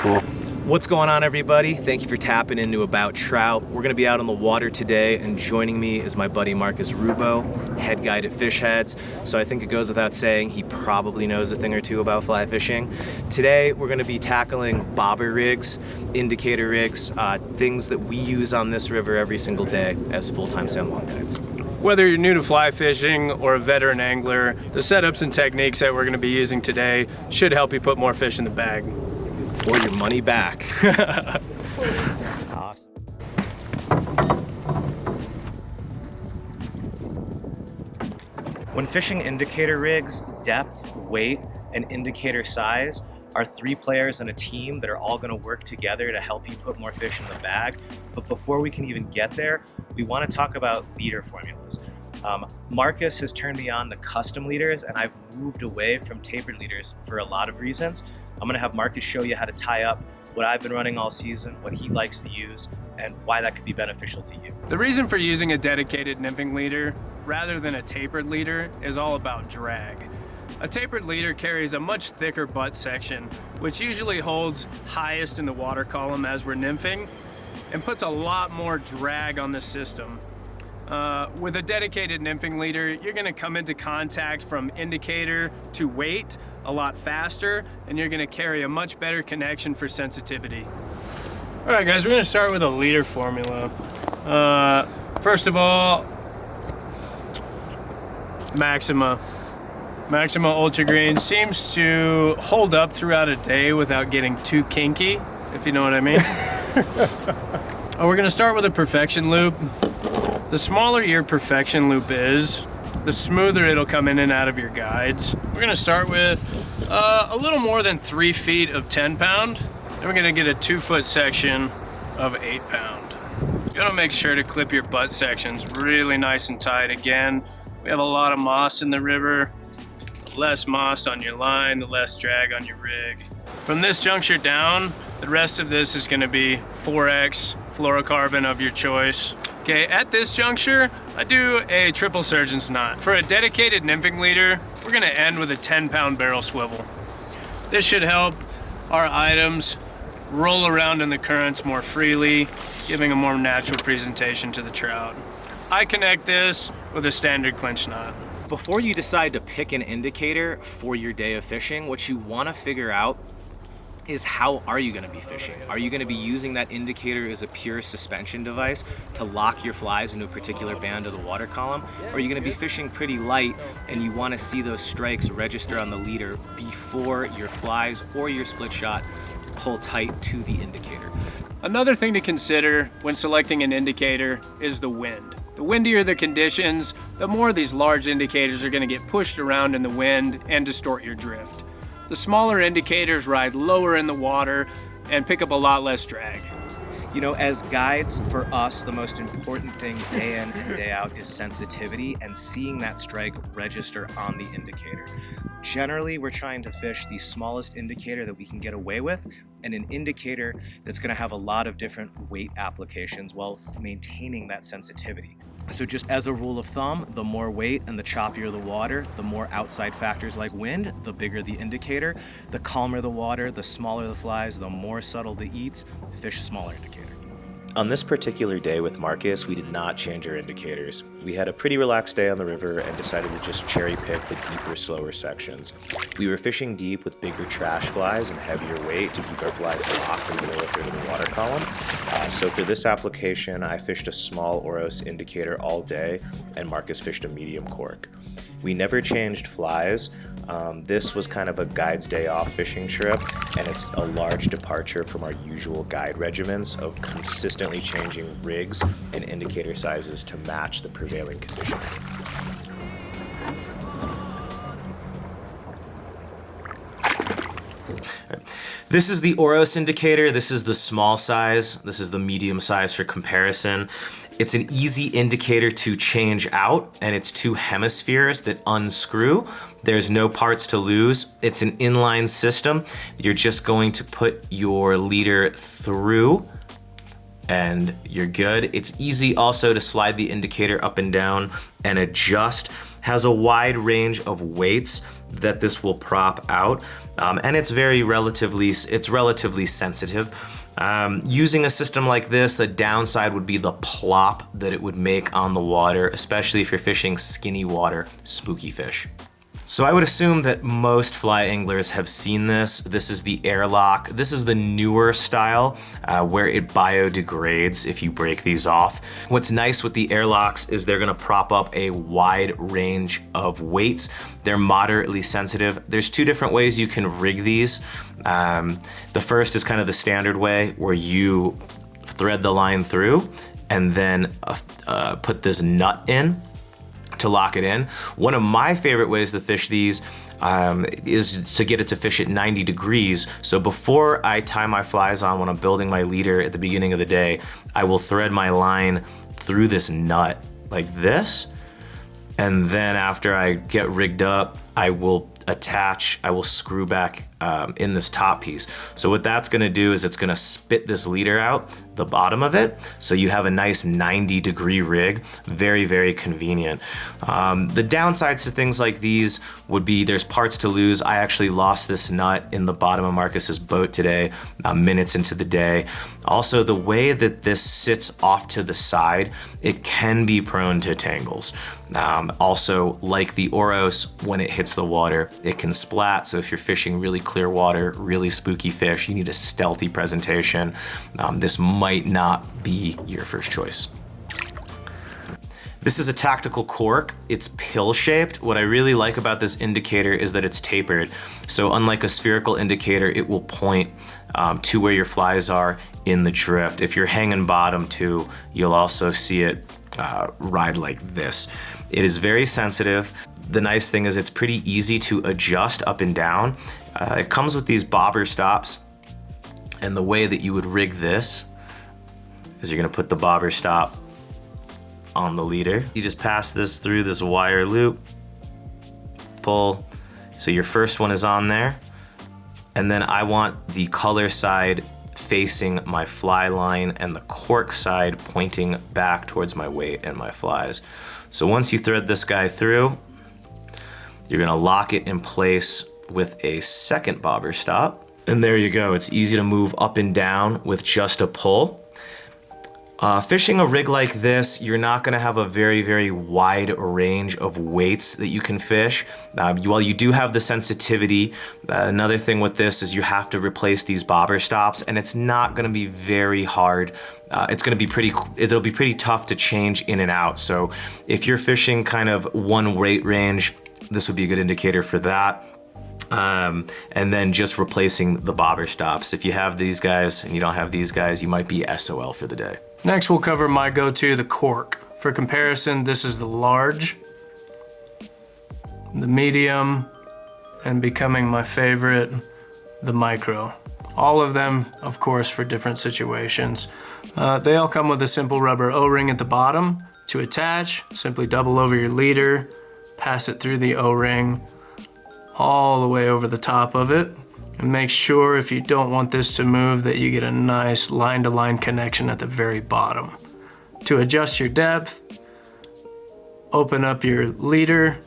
Cool. What's going on, everybody? Thank you for tapping into About Trout. We're gonna be out on the water today, and joining me is my buddy Marcus Rubo, head guide at Fish Heads. So I think it goes without saying he probably knows a thing or two about fly fishing. Today we're gonna be tackling bobber rigs, indicator rigs, things that we use on this river every single day as full-time San Juan guides. Whether you're new to fly fishing or a veteran angler, the setups and techniques that we're going to be using today should help you put more fish in the bag. Or your money back. Awesome. When fishing indicator rigs, depth, weight, and indicator size are 3 players on a team that are all going to work together to help you put more fish in the bag. But before we can even get there, we want to talk about leader formulas. Marcus has turned me on the custom leaders, and I've moved away from tapered leaders for a lot of reasons. I'm going to have Marcus show you how to tie up what I've been running all season, what he likes to use, and why that could be beneficial to you. The reason for using a dedicated nymphing leader rather than a tapered leader is all about drag. A tapered leader carries a much thicker butt section, which usually holds highest in the water column as we're nymphing, and puts a lot more drag on the system. With a dedicated nymphing leader, you're gonna come into contact from indicator to weight a lot faster, and you're gonna carry a much better connection for sensitivity. All right, guys, we're gonna start with a leader formula. First of all, Maxima Ultra Green seems to hold up throughout a day without getting too kinky, if you know what I mean. We're gonna start with a perfection loop. The smaller your perfection loop is, the smoother it'll come in and out of your guides. We're gonna start with a little more than 3 feet of 10 pound. Then we're gonna get a 2-foot section of 8 pound. You gotta make sure to clip your butt sections really nice and tight. Again, we have a lot of moss in the river. The less moss on your line, the less drag on your rig. From this juncture down, the rest of this is gonna be 4X Flouro Carbon of your choice. Okay, at this juncture, I do a triple surgeon's knot. For a dedicated nymphing leader, we're gonna end with a 10-pound barrel swivel. This should help our items roll around in the currents more freely, giving a more natural presentation to the trout. I connect this with a standard clinch knot. Before you decide to pick an indicator for your day of fishing, what you want to figure out is how are you going to be fishing? Are you going to be using that indicator as a pure suspension device to lock your flies into a particular band of the water column? Or are you going to be fishing pretty light and you want to see those strikes register on the leader before your flies or your split shot pull tight to the indicator? Another thing to consider when selecting an indicator is the wind. The windier the conditions, the more these large indicators are going to get pushed around in the wind and distort your drift. The smaller indicators ride lower in the water and pick up a lot less drag. You know, as guides, for us, the most important thing day in and day out is sensitivity and seeing that strike register on the indicator. Generally, we're trying to fish the smallest indicator that we can get away with, and an indicator that's going to have a lot of different weight applications while maintaining that sensitivity. So just as a rule of thumb, the more weight and the choppier the water, the more outside factors like wind, the bigger the indicator. The calmer the water, the smaller the flies, the more subtle the eats, fish a smaller indicator. On this particular day with Marcus, we did not change our indicators. We had a pretty relaxed day on the river and decided to just cherry pick the deeper, slower sections. We were fishing deep with bigger trash flies and heavier weight to keep our flies locked in the lower third of the water column. So for this application, I fished a small Oros indicator all day, and Marcus fished a medium Corq. We never changed flies. This was kind of a guide's day off fishing trip, and it's a large departure from our usual guide regimens of consistently changing rigs and indicator sizes to match the prevailing conditions. This is the Oros indicator. This is the small size. This is the medium size for comparison. It's an easy indicator to change out, and it's 2 hemispheres that unscrew. There's no parts to lose. It's an inline system. You're just going to put your leader through and you're good. It's easy also to slide the indicator up and down and adjust. Has a wide range of weights that this will prop out, and it's relatively sensitive. Using a system like this, the downside would be the plop that it would make on the water, especially if you're fishing skinny water, spooky fish. So I would assume that most fly anglers have seen this. This is the airlock. This is the newer style where it biodegrades if you break these off. What's nice with the airlocks is they're gonna prop up a wide range of weights. They're moderately sensitive. There's two different ways you can rig these. The first is kind of the standard way where you thread the line through and then put this nut in to lock it in. One of my favorite ways to fish these is to get it to fish at 90 degrees. So before I tie my flies on when I'm building my leader at the beginning of the day, I will thread my line through this nut like this. And then after I get rigged up, I will screw back in this top piece. So what that's gonna do is it's gonna spit this leader out, the bottom of it, so you have a nice 90-degree rig. Very, very convenient. The downsides to things like these would be there's parts to lose. I actually lost this nut in the bottom of Marcus's boat today, minutes into the day. Also, the way that this sits off to the side, it can be prone to tangles. Also, like the Oros, when it hits the water, it can splat. So if you're fishing really clear water, really spooky fish, you need a stealthy presentation. This might not be your first choice. This is a tactical cork. It's pill-shaped. What I really like about this indicator is that it's tapered. So unlike a spherical indicator, it will point to where your flies are in the drift. If you're hanging bottom too, you'll also see it ride like this. It is very sensitive. The nice thing is it's pretty easy to adjust up and down. It comes with these bobber stops, and the way that you would rig this is you're gonna put the bobber stop on the leader. You just pass this through this wire loop, pull. So your first one is on there, and then I want the color side facing my fly line and the cork side pointing back towards my weight and my flies. So once you thread this guy through, you're gonna lock it in place with a second bobber stop. And there you go, it's easy to move up and down with just a pull. Fishing a rig like this, you're not gonna have a very, very wide range of weights that you can fish. While you do have the sensitivity, another thing with this is you have to replace these bobber stops, and it's not gonna be very hard. It'll be pretty tough to change in and out. So if you're fishing kind of one weight range, this would be a good indicator for that. And then just replacing the bobber stops. If you have these guys and you don't have these guys, you might be SOL for the day. Next, we'll cover my go-to, the Corq. For comparison, this is the large, the medium, and becoming my favorite, the micro. All of them, of course, for different situations. They all come with a simple rubber O-ring at the bottom. To attach, simply double over your leader, pass it through the O-ring, all the way over the top of it, and make sure if you don't want this to move that you get a nice line-to-line connection at the very bottom. To adjust your depth, open up your leader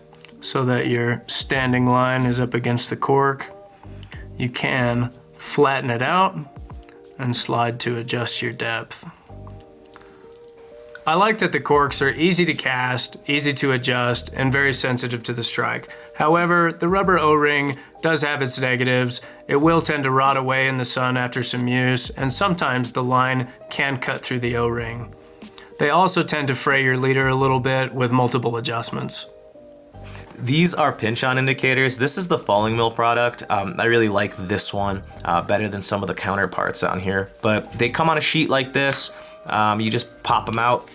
so that your standing line is up against the cork. You can flatten it out and slide to adjust your depth. I like that the corks are easy to cast, easy to adjust, and very sensitive to the strike. However, the rubber O-ring does have its negatives. It will tend to rot away in the sun after some use, and sometimes the line can cut through the O-ring. They also tend to fray your leader a little bit with multiple adjustments. These are pinch-on indicators. This is the FullingMill product. I really like this one better than some of the counterparts on here, but they come on a sheet like this. You just pop them out,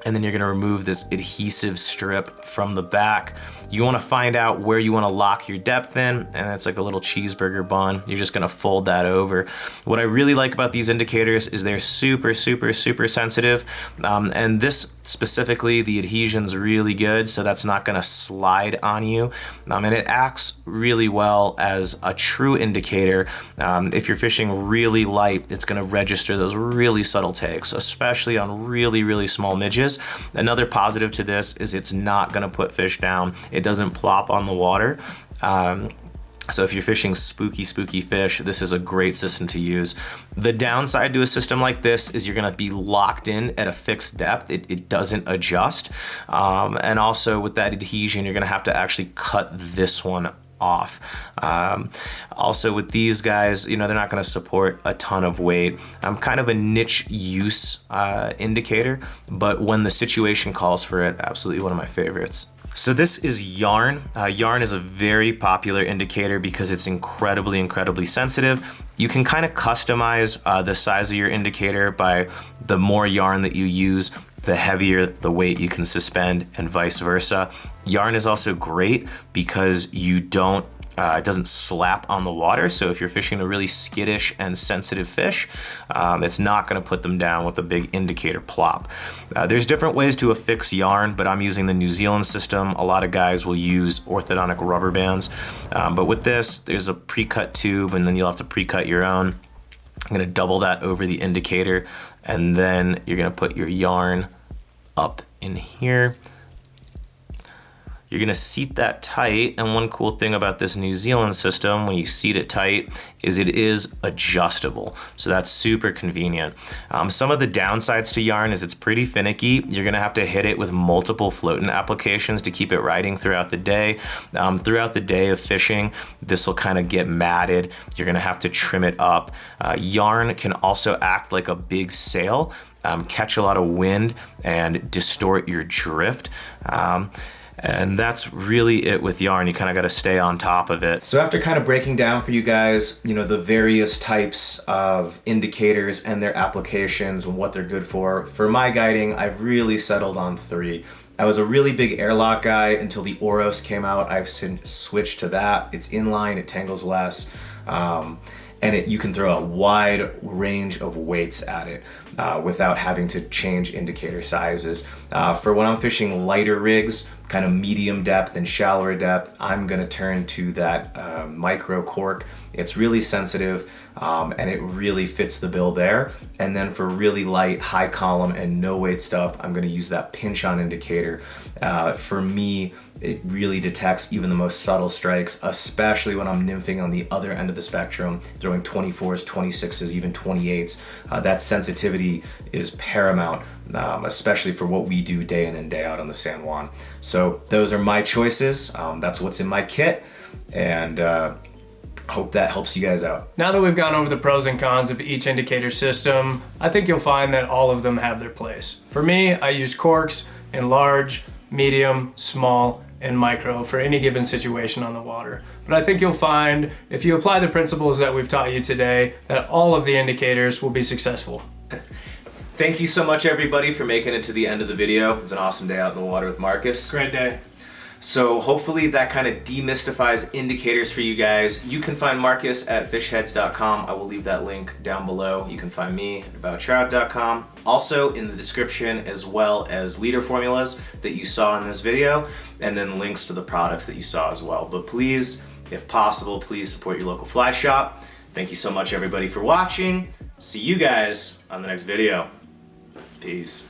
and then you're gonna remove this adhesive strip from the back. You wanna find out where you wanna lock your depth in, and it's like a little cheeseburger bun. You're just gonna fold that over. What I really like about these indicators is they're super, super, super sensitive. And this specifically, the adhesion's really good, so that's not gonna slide on you. And it acts really well as a true indicator. If you're fishing really light, it's gonna register those really subtle takes, especially on really, really small midges. Another positive to this is it's not gonna put fish down. It doesn't plop on the water. So if you're fishing spooky fish, this is a great system to use. The downside to a system like this is you're gonna be locked in at a fixed depth. It doesn't adjust. And also with that adhesion, you're gonna have to actually cut this one off. Also with these guys, you know, they're not going to support a ton of weight. I'm kind of a niche use indicator, but when the situation calls for it, absolutely one of my favorites. So this is yarn. Yarn is a very popular indicator because it's incredibly sensitive. You can kind of customize the size of your indicator by the more yarn that you use, the heavier the weight you can suspend, and vice versa. Yarn is also great because you don't it doesn't slap on the water. So if you're fishing a really skittish and sensitive fish, it's not gonna put them down with a big indicator plop. There's different ways to affix yarn, but I'm using the New Zealand system. A lot of guys will use orthodontic rubber bands. But with this, there's a pre-cut tube and then you'll have to pre-cut your own. I'm gonna double that over the indicator and then you're gonna put your yarn up in here. You're gonna seat that tight, and one cool thing about this New Zealand system, when you seat it tight, is it is adjustable. So that's super convenient. Some of the downsides to yarn is it's pretty finicky. You're gonna have to hit it with multiple floating applications to keep it riding throughout the day. Throughout the day of fishing, this will kind of get matted. You're gonna have to trim it up. Yarn can also act like a big sail, catch a lot of wind and distort your drift. And that's really it with yarn. You kind of got to stay on top of it. So after kind of breaking down for you guys, you know, the various types of indicators and their applications and what they're good for my guiding, I've really settled on 3. I was a really big airlock guy until the Oros came out. I've since switched to that. It's inline, it tangles less. And you can throw a wide range of weights at it without having to change indicator sizes. For when I'm fishing lighter rigs, kind of medium depth and shallower depth, I'm gonna turn to that micro Corq. It's really sensitive and it really fits the bill there. And then for really light, high column and no weight stuff, I'm gonna use that pinch on indicator. For me, it really detects even the most subtle strikes, especially when I'm nymphing on the other end of the spectrum, throwing 24s, 26s, even 28s. That sensitivity is paramount, especially for what we do day in and day out on the San Juan. So those are my choices. That's what's in my kit, and hope that helps you guys out. Now that we've gone over the pros and cons of each indicator system, I think you'll find that all of them have their place. For me, I use Corqs in large, medium, small, and micro for any given situation on the water. But I think you'll find, if you apply the principles that we've taught you today, that all of the indicators will be successful. Thank you so much, everybody, for making it to the end of the video. It was an awesome day out in the water with Marcus. Great day. So hopefully that kind of demystifies indicators for you guys. You can find Marcus at fishheads.com. I will leave that link down below. You can find me at abouttrout.com. Also in the description, as well as leader formulas that you saw in this video, and then links to the products that you saw as well. But please, if possible, please support your local fly shop. Thank you so much, everybody, for watching. See you guys on the next video. Peace.